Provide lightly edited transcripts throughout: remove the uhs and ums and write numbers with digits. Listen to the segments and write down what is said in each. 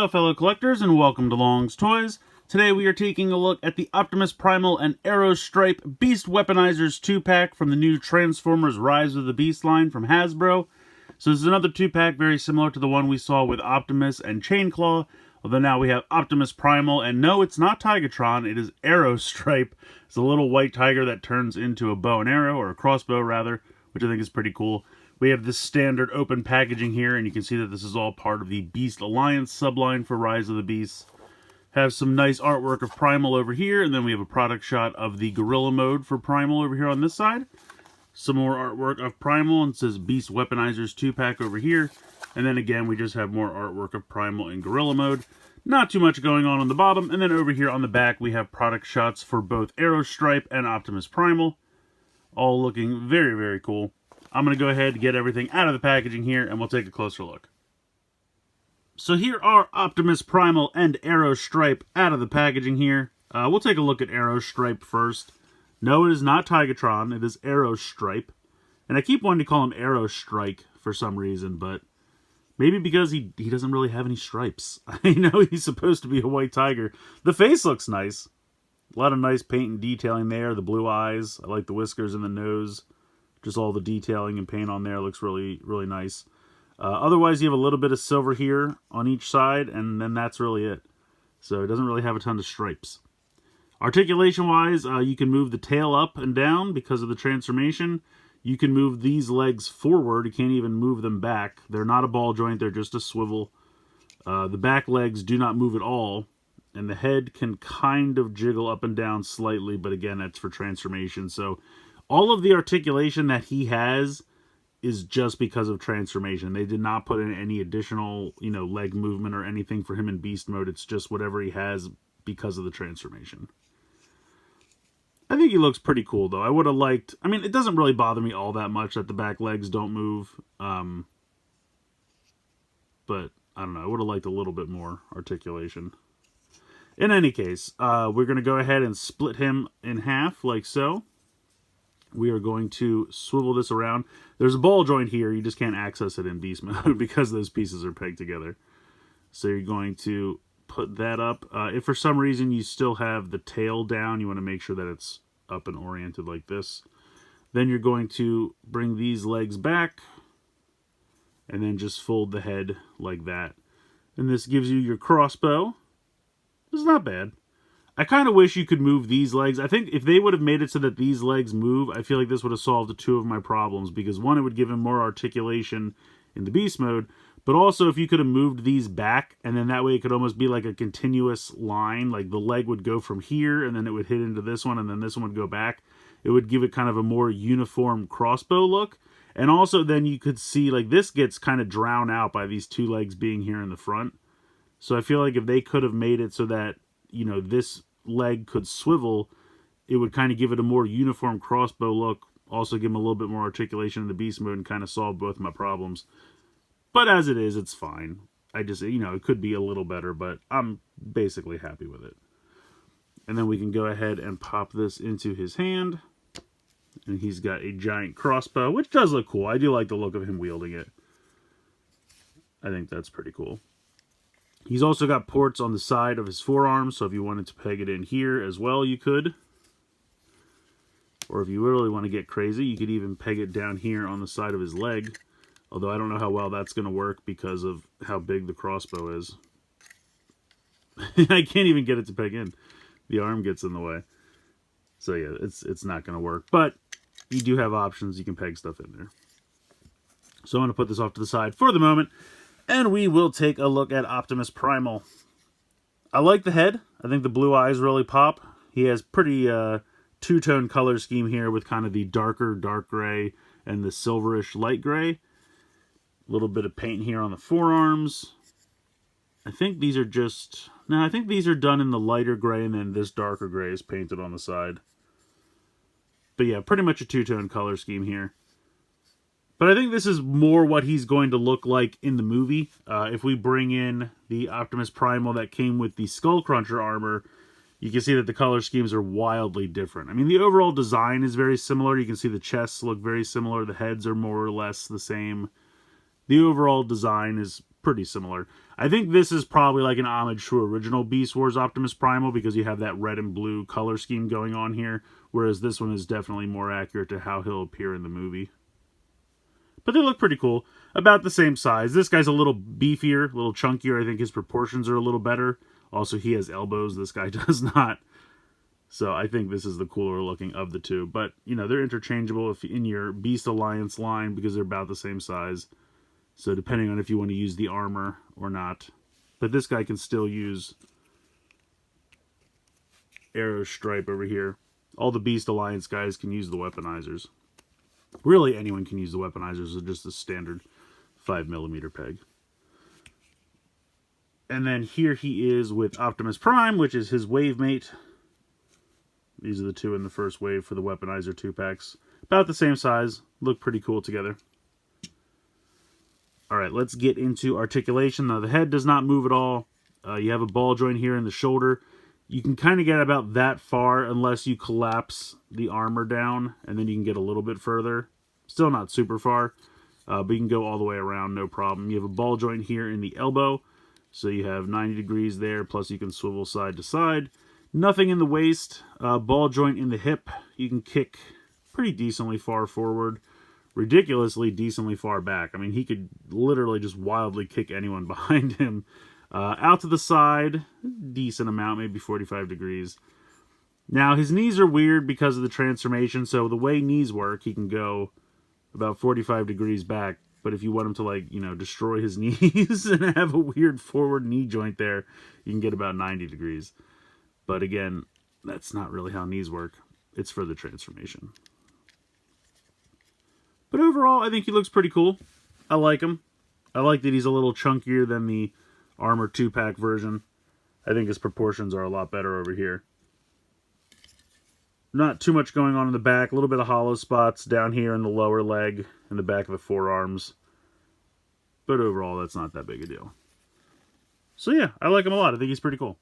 Hello fellow collectors and welcome to Long's Toys. Today we are taking a look at the Optimus Primal and Arrowstripe Beast Weaponizers 2-pack from the new Transformers Rise of the Beast line from Hasbro. So this is another 2-pack very similar to the one we saw with Optimus and Chainclaw, although now we have Optimus Primal, and no, it's not Tigatron, it is Arrowstripe. It's a little white tiger that turns into a bow and arrow, or a crossbow rather, which I think is pretty cool. We have this standard open packaging here, and you can see that this is all part of the Beast Alliance subline for Rise of the Beasts. Have some nice artwork of Primal over here, and then we have a product shot of the Gorilla Mode for Primal over here on this side. Some more artwork of Primal, and it says Beast Weaponizers 2-pack over here. And then again, we just have more artwork of Primal in Gorilla Mode. Not too much going on the bottom, and then over here on the back, we have product shots for both Arrowstripe and Optimus Primal. All looking very, very cool. I'm going to go ahead and get everything out of the packaging here, and we'll take a closer look. So here are Optimus Primal and Arrowstripe out of the packaging here. We'll take a look at Arrowstripe first. No, it is not Tigatron, it is Arrowstripe. And I keep wanting to call him Arrowstrike for some reason, but maybe because he doesn't really have any stripes. I know he's supposed to be a white tiger. The face looks nice. A lot of nice paint and detailing there. The blue eyes. I like the whiskers and the nose. Just all the detailing and paint on there looks really, really nice. Otherwise, you have a little bit of silver here on each side, and then that's really it. So it doesn't really have a ton of stripes. Articulation-wise, you can move the tail up and down because of the transformation. You can move these legs forward. You can't even move them back. They're not a ball joint. They're just a swivel. The back legs do not move at all. And the head can kind of jiggle up and down slightly, but again, that's for transformation. So all of the articulation that he has is just because of transformation. They did not put in any additional, leg movement or anything for him in beast mode. It's just whatever he has because of the transformation. I think he looks pretty cool, though. I would have liked... I mean, it doesn't really bother me all that much that the back legs don't move. But, I don't know. I would have liked a little bit more articulation. In any case, we're going to go ahead and split him in half, like so. We are going to swivel this around. There's a ball joint here. You just can't access it in beast mode because those pieces are pegged together. So you're going to put that up. If for some reason you still have the tail down, you want to make sure that it's up and oriented like this. Then you're going to bring these legs back and then just fold the head like that. And this gives you your crossbow. It's not bad. I kind of wish you could move these legs. I think if they would have made it so that these legs move, I feel like this would have solved two of my problems. Because one, it would give him more articulation in the beast mode. But also, if you could have moved these back, and then that way it could almost be like a continuous line. Like the leg would go from here, and then it would hit into this one, and then this one would go back. It would give it kind of a more uniform crossbow look. And also then you could see, like, this gets kind of drowned out by these two legs being here in the front. So I feel like if they could have made it so that, this leg could swivel, it would kind of give it a more uniform crossbow look. Also give him a little bit more articulation in the beast mode and kind of solve both my problems. But as it is, it's fine. I just, it could be a little better, but I'm basically happy with it. And then we can go ahead and pop this into his hand. And he's got a giant crossbow, which does look cool. I do like the look of him wielding it. I think that's pretty cool. He's also got ports on the side of his forearm, so if you wanted to peg it in here as well, you could. Or if you really want to get crazy, you could even peg it down here on the side of his leg. Although I don't know how well that's going to work because of how big the crossbow is. I can't even get it to peg in. The arm gets in the way. So yeah, it's not going to work. But you do have options. You can peg stuff in there. So I'm going to put this off to the side for the moment. And we will take a look at Optimus Primal. I like the head. I think the blue eyes really pop. He has pretty two-tone color scheme here with kind of the darker dark gray and the silverish light gray. A little bit of paint here on the forearms. I think these are just... No, I think these are done in the lighter gray and then this darker gray is painted on the side. But yeah, pretty much a two-tone color scheme here. But I think this is more what he's going to look like in the movie. If we bring in the Optimus Primal that came with the Skull Cruncher armor, you can see that the color schemes are wildly different. I mean, the overall design is very similar. You can see the chests look very similar. The heads are more or less the same. The overall design is pretty similar. I think this is probably like an homage to original Beast Wars Optimus Primal because you have that red and blue color scheme going on here, whereas this one is definitely more accurate to how he'll appear in the movie. But they look pretty cool. About the same size. This guy's a little beefier, a little chunkier. I think his proportions are a little better. Also, he has elbows. This guy does not. So I think this is the cooler looking of the two. But, you know, they're interchangeable if in your Beast Alliance line because they're about the same size. So depending on if you want to use the armor or not. But this guy can still use Arrowstripe over here. All the Beast Alliance guys can use the Weaponizers. Really, anyone can use the Weaponizers. They're just a standard 5mm peg. And then here he is with Optimus Prime, which is his wave mate. These are the two in the first wave for the Weaponizer 2-packs. About the same size. Look pretty cool together. Alright, let's get into articulation. Now, the head does not move at all. You have a ball joint here in the shoulder. You can kind of get about that far unless you collapse the armor down, and then you can get a little bit further. Still not super far, but you can go all the way around, no problem. You have a ball joint here in the elbow, so you have 90 degrees there, plus you can swivel side to side. Nothing in the waist. Ball joint in the hip. You can kick pretty decently far forward. Ridiculously decently far back. I mean, he could literally just wildly kick anyone behind him. Out to the side, decent amount, maybe 45 degrees. Now, his knees are weird because of the transformation, so the way knees work, he can go about 45 degrees back, but if you want him to, like, you know, destroy his knees and have a weird forward knee joint there, you can get about 90 degrees. But again, that's not really how knees work. It's for the transformation. But overall, I think he looks pretty cool. I like him. I like that he's a little chunkier than the Armor 2-pack version. I think his proportions are a lot better over here. Not too much going on in the back. A little bit of hollow spots down here in the lower leg and the back of the forearms. But overall, that's not that big a deal. So yeah, I like him a lot. I think he's pretty cool.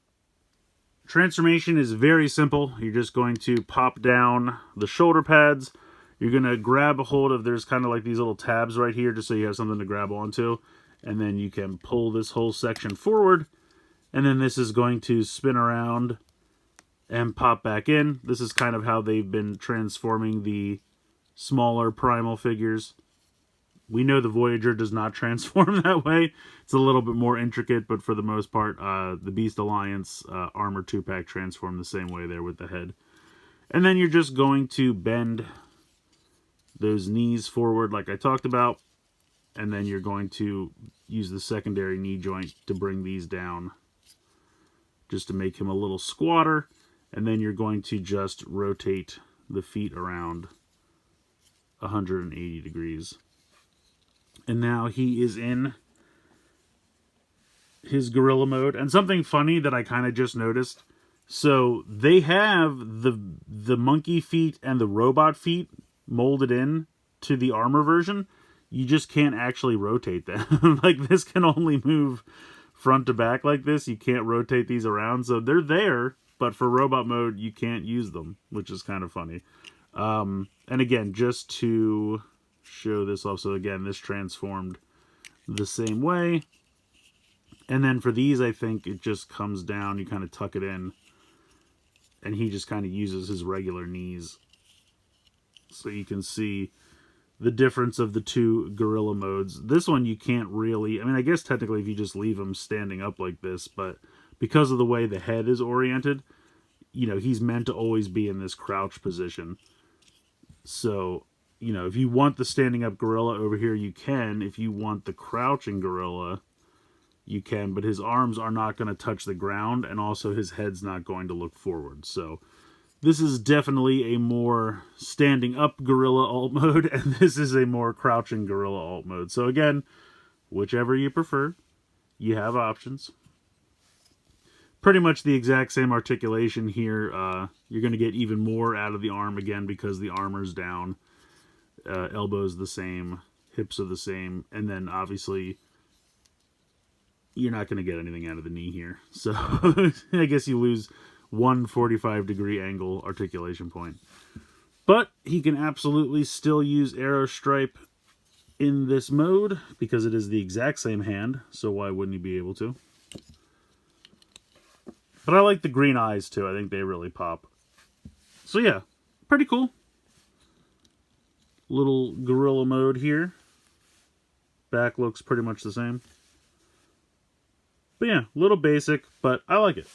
Transformation is very simple. You're just going to pop down the shoulder pads. You're going to grab a hold of, there's kind of like these little tabs right here just so you have something to grab onto. And then you can pull this whole section forward. And then this is going to spin around and pop back in. This is kind of how they've been transforming the smaller Primal figures. We know the Voyager does not transform that way. It's a little bit more intricate, but for the most part, the Beast Alliance Armor 2-pack transform the same way there with the head. And then you're just going to bend those knees forward like I talked about. And then you're going to use the secondary knee joint to bring these down just to make him a little squatter. And then you're going to just rotate the feet around 180 degrees. And now he is in his gorilla mode. And something funny that I kind of just noticed. So they have the monkey feet and the robot feet molded in to the armor version. You just can't actually rotate them. Like, this can only move front to back like this. You can't rotate these around. So they're there, but for robot mode, you can't use them, which is kind of funny. And again, just to show this off. So again, this transformed the same way. And then for these, I think it just comes down. You kind of tuck it in. And he just kind of uses his regular knees. So you can see the difference of the two gorilla modes. This one you can't really, I mean, I guess technically if you just leave him standing up like this, but because of the way the head is oriented, you know, he's meant to always be in this crouch position. So, you know, if you want the standing up gorilla over here, you can. If you want the crouching gorilla, you can, but his arms are not going to touch the ground, and also his head's not going to look forward. So this is definitely a more standing up gorilla alt mode, and this is a more crouching gorilla alt mode. So again, whichever you prefer, you have options. Pretty much the exact same articulation here. You're going to get even more out of the arm again because the armor's down. Elbows the same, hips are the same, and then obviously you're not going to get anything out of the knee here. So I guess you lose one 45-degree angle articulation point. But he can absolutely still use Arrowstripe in this mode because it is the exact same hand, so why wouldn't he be able to? But I like the green eyes too. I think they really pop. So yeah, pretty cool. Little gorilla mode here. Back looks pretty much the same. But yeah, a little basic, but I like it.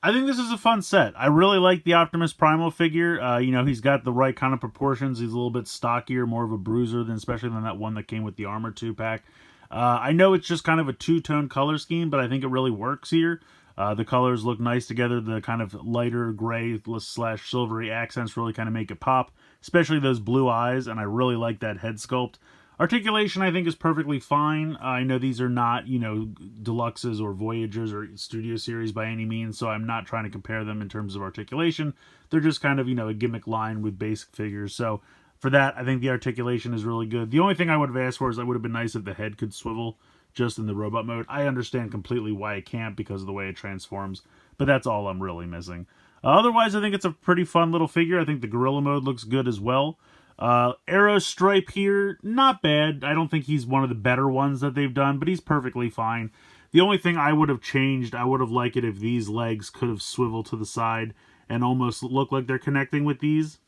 I think this is a fun set. I really like the Optimus Primal figure. You know, he's got the right kind of proportions. He's a little bit stockier, more of a bruiser, especially than that one that came with the Armor 2-pack. I know it's just kind of a two-tone color scheme, but I think it really works here. The colors look nice together. The kind of lighter gray / silvery accents really kind of make it pop, especially those blue eyes, and I really like that head sculpt. Articulation, I think, is perfectly fine. I know these are not, you know, deluxes or Voyagers or Studio Series by any means, so I'm not trying to compare them in terms of articulation. They're just kind of, you know, a gimmick line with basic figures. So for that, I think the articulation is really good. The only thing I would have asked for is it would have been nice if the head could swivel just in the robot mode. I understand completely why it can't because of the way it transforms, but that's all I'm really missing. Otherwise, I think it's a pretty fun little figure. I think the gorilla mode looks good as well. Arrowstripe here, not bad. I don't think he's one of the better ones that they've done, but he's perfectly fine. The only thing I would have changed, I would have liked it if these legs could have swiveled to the side and almost look like they're connecting with these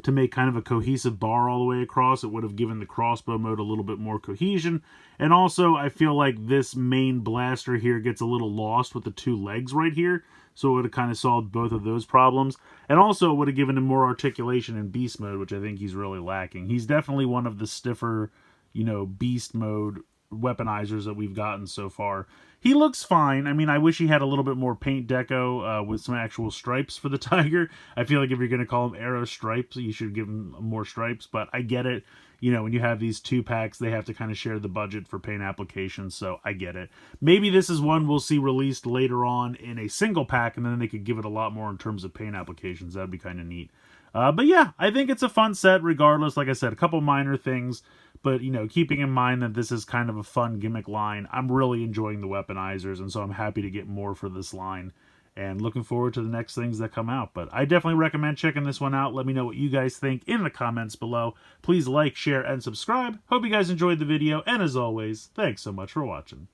to make kind of a cohesive bar all the way across. It would have given the crossbow mode a little bit more cohesion. And also, I feel like this main blaster here gets a little lost with the two legs right here. So it would have kind of solved both of those problems. And also, it would have given him more articulation in beast mode, which I think he's really lacking. He's definitely one of the stiffer, you know, beast mode weaponizers that we've gotten so far. He looks fine. I mean, I wish he had a little bit more paint deco with some actual stripes for the tiger. I feel like if you're going to call him Arrowstripe, you should give him more stripes, but I get it. You know, when you have these 2-packs, they have to kind of share the budget for paint applications, so I get it. Maybe this is one we'll see released later on in a single pack, and then they could give it a lot more in terms of paint applications. That'd be kind of neat. But yeah, I think it's a fun set regardless. Like I said, a couple minor things, but, you know, keeping in mind that this is kind of a fun gimmick line, I'm really enjoying the weaponizers, and so I'm happy to get more for this line. And looking forward to the next things that come out. But I definitely recommend checking this one out. Let me know what you guys think in the comments below. Please like, share, and subscribe. Hope you guys enjoyed the video. And as always, thanks so much for watching.